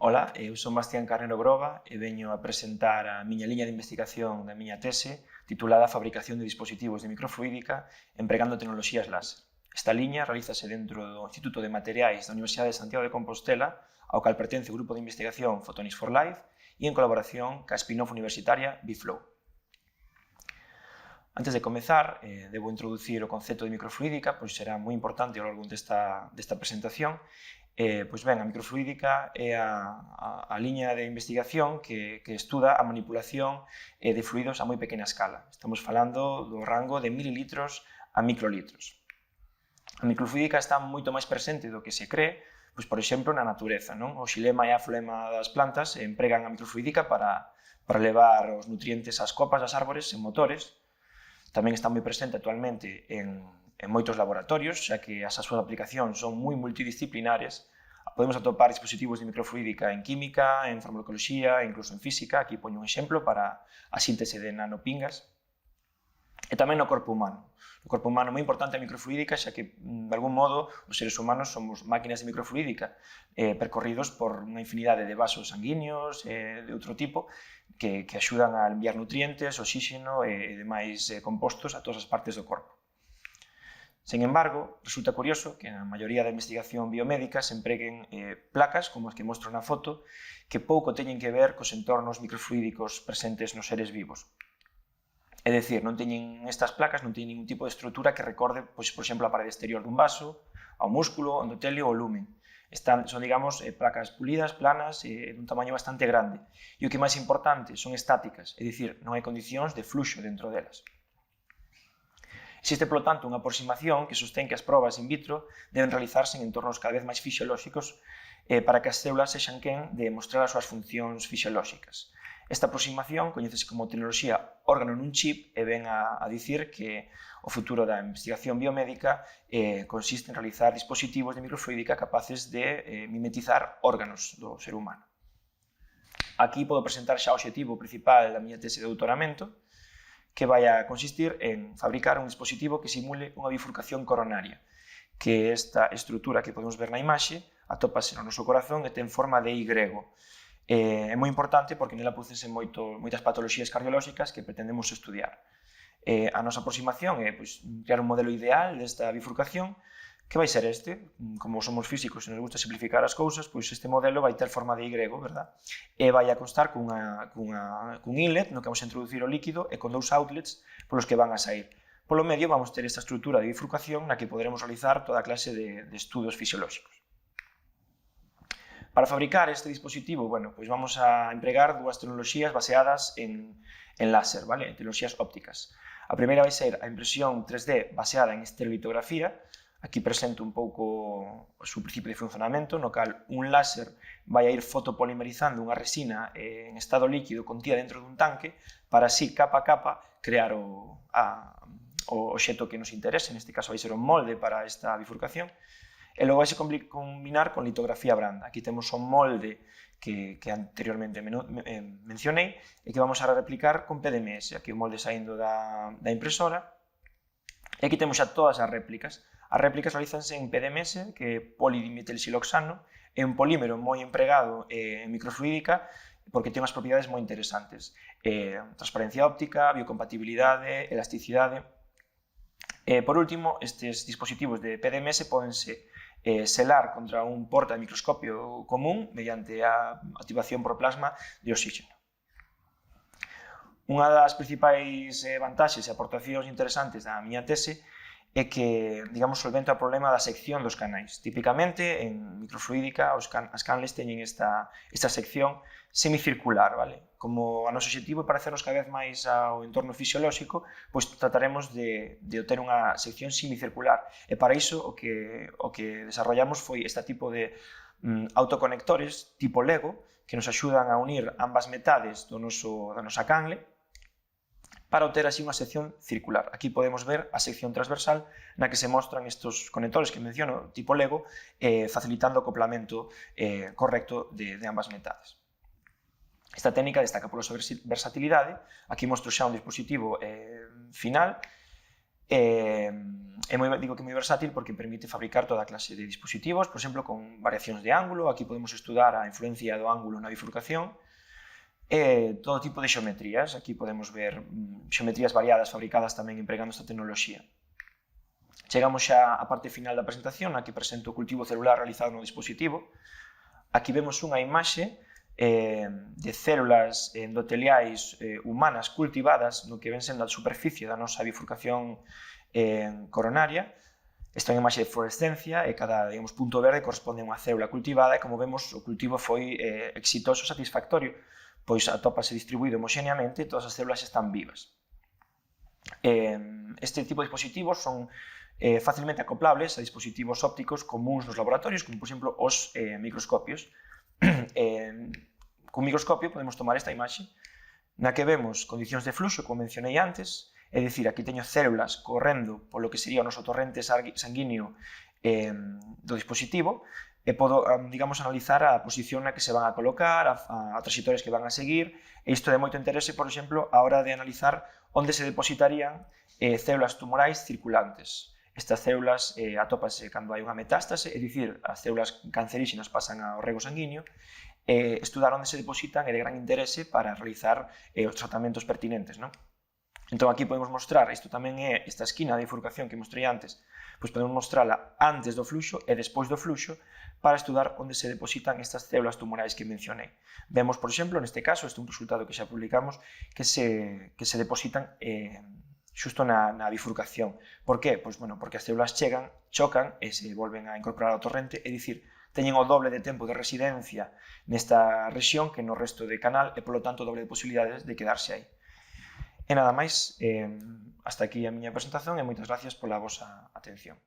Ola, eu son Bastián Carnero Groba e veño a presentar a miña liña de investigación da miña tese titulada Fabricación de dispositivos de microfluídica empregando tecnoloxías láser. Esta liña realízase dentro do Instituto de Materiais da Universidade de Santiago de Compostela, ao cal pertence o grupo de investigación Photonics for Life e en colaboración ca spin-off universitaria BeFlow. Antes de comezar, debo introducir o concepto de microfluídica, pois será moi importante ao longo desta presentación. Pois ben, a microfluídica é a liña de investigación que estuda a manipulación de fluidos a moi pequena escala. Estamos falando do rango de mililitros a microlitros. A microfluídica está moito máis presente do que se cree, pois, por exemplo, na natureza, non? O xilema e a floema das plantas empregan a microfluídica para levar os nutrientes ás copas das árbores en motores. Tamén está moi presente actualmente en moitos laboratorios, xa que as súas aplicacións son moi multidisciplinares. Podemos atopar dispositivos de microfluídica en química, en farmacoloxía, incluso en física. Aquí poño un exemplo para a síntese de nanopingas. E tamén no corpo humano. No corpo humano é moi importante a microfluídica, xa que, de algún modo, os seres humanos somos máquinas de microfluídica percorridos por unha infinidade de vasos sanguíneos de outro tipo que axudan a enviar nutrientes, oxígeno e demais compostos a todas as partes do corpo. Sen embargo, resulta curioso que na maioría da investigación biomédica se empreguen placas, como as que mostro na foto, que pouco teñen que ver cos entornos microfluídicos presentes nos seres vivos. É dicir, non teñen estas placas, non teñen ningún tipo de estrutura que recorde, pois, por exemplo, a parede exterior dun vaso, ao músculo, ao endotelio ou lumen. Son, digamos, placas pulidas, planas, dun tamaño bastante grande. E o que é máis importante, son estáticas, é dicir, non hai condicións de fluxo dentro delas. Existe, polo tanto, unha aproximación que sostén que as probas in vitro deben realizarse en entornos cada vez máis fisiolóxicos para que as células sexan quen de mostrar as súas funcións fisiolóxicas. Esta aproximación coñecese como tecnoloxía órgano nun chip e ven a dicir que o futuro da investigación biomédica consiste en realizar dispositivos de microfluídica capaces de mimetizar órganos do ser humano. Aquí podo presentar xa o obxectivo principal da miña tese de doutoramento, que vai a consistir en fabricar un dispositivo que simule unha bifurcación coronaria, que esta estrutura que podemos ver na imaxe atópase no noso corazón e ten forma de Y. É moi importante porque nela prodúcense moitas patoloxías cardiolóxicas que pretendemos estudiar. A nosa aproximación é crear un modelo ideal desta bifurcación, que vai ser este. Como somos físicos e nos gusta simplificar as cousas, pois este modelo vai ter forma de Y, verdad? E vai a constar cun inlet no que vamos a introducir o líquido e con dous outlets polos que van a sair. Polo medio vamos ter esta estrutura de bifurcación na que poderemos realizar toda clase de estudos fisiolóxicos. Para fabricar este dispositivo, pois vamos a empregar dúas tecnoloxías baseadas en láser, vale? En tecnoloxías ópticas. A primeira vai ser a impresión 3D baseada en estereolitografía. Aquí presento un pouco o seu principio de funcionamento, no cal un láser vai a ir fotopolimerizando unha resina en estado líquido contida dentro dun tanque para así, capa a capa, crear o obxecto que nos interese. Neste caso vai ser un molde para esta bifurcación. E logo vai se combinar con litografía branda. Aquí temos un molde que anteriormente mencionei e que vamos a replicar con PDMS. Aquí o molde saindo da impresora. E aquí temos xa todas as réplicas. As réplicas realízanse en PDMS, que é polidimetilsiloxano, é un polímero moi empregado en microfluídica porque ten unhas propiedades moi interesantes. Transparencia óptica, biocompatibilidade, elasticidade. Por último, estes dispositivos de PDMS pódense selar contra un porta de microscopio común mediante a activación por plasma de oxígeno. Unha das principais vantaxes e aportacións interesantes da miña tese é que, digamos, solventa o problema da sección dos canais. Típicamente, en microfluídica, as canles teñen esta sección semicircular, vale? Como a noso obxectivo é parecernos cada vez máis ao entorno fisiolóxico, pois trataremos de obter unha sección semicircular. E para iso o que desarrollamos foi este tipo de autoconectores tipo Lego que nos axudan a unir ambas metades da nosa canle para obter así unha sección circular. Aquí podemos ver a sección transversal na que se mostran estes conectores que menciono, tipo Lego, facilitando o acoplamento correcto de ambas metades. Esta técnica destaca pola súa versatilidade. Aquí mostro xa un dispositivo final digo que é moi versátil porque permite fabricar toda a clase de dispositivos, por exemplo, con variacións de ángulo. Aquí podemos estudar a influencia do ángulo na bifurcación, e todo tipo de xeometrías. Aquí podemos ver xeometrías variadas fabricadas tamén empregando esta tecnoloxía. Chegamos xa á parte final da presentación, na que presento o cultivo celular realizado no dispositivo. Aquí vemos unha imaxe de células endoteliais humanas cultivadas no que ven sendo a superficie da nosa bifurcación coronaria. Esta é unha imaxe de fluorescencia e cada, digamos, punto verde corresponde a unha célula cultivada, e como vemos o cultivo foi exitoso, satisfactorio, pois atópase distribuído homoxéneamente e todas as células están vivas. Este tipo de dispositivos son facilmente acoplables a dispositivos ópticos comuns nos laboratorios, como por exemplo os microscopios. Cun microscopio podemos tomar esta imaxe na que vemos condicións de fluxo, como mencionei antes, é dicir, aquí teño células correndo polo que sería o noso torrente sanguíneo do dispositivo, e podo, digamos, analizar a posición na que se van a colocar, a trayectorias que van a seguir, e isto é de moito interese, por exemplo, a hora de analizar onde se depositarían células tumorais circulantes. Estas células atópanse cando hai unha metástase, é dicir, as células canceríxenas pasan ao rego sanguíneo, estudar onde se depositan é de gran interese para realizar os tratamentos pertinentes, non? Entón, aquí podemos mostrar, isto tamén é esta esquina de bifurcación que mostrei antes, pois podemos mostrala antes do fluxo e despois do fluxo para estudar onde se depositan estas células tumorais que mencionei. Vemos, por exemplo, neste caso, este é un resultado que xa publicamos, que se depositan xusto na bifurcación. Por que? Pois, bueno, porque as células chocan e se volven a incorporar ao torrente, é dicir, teñen o doble de tempo de residencia nesta rexión que no resto de canal e, polo tanto, o doble de posibilidades de quedarse aí. E nada máis, hasta aquí a miña presentación e moitas gracias pola vosa atención.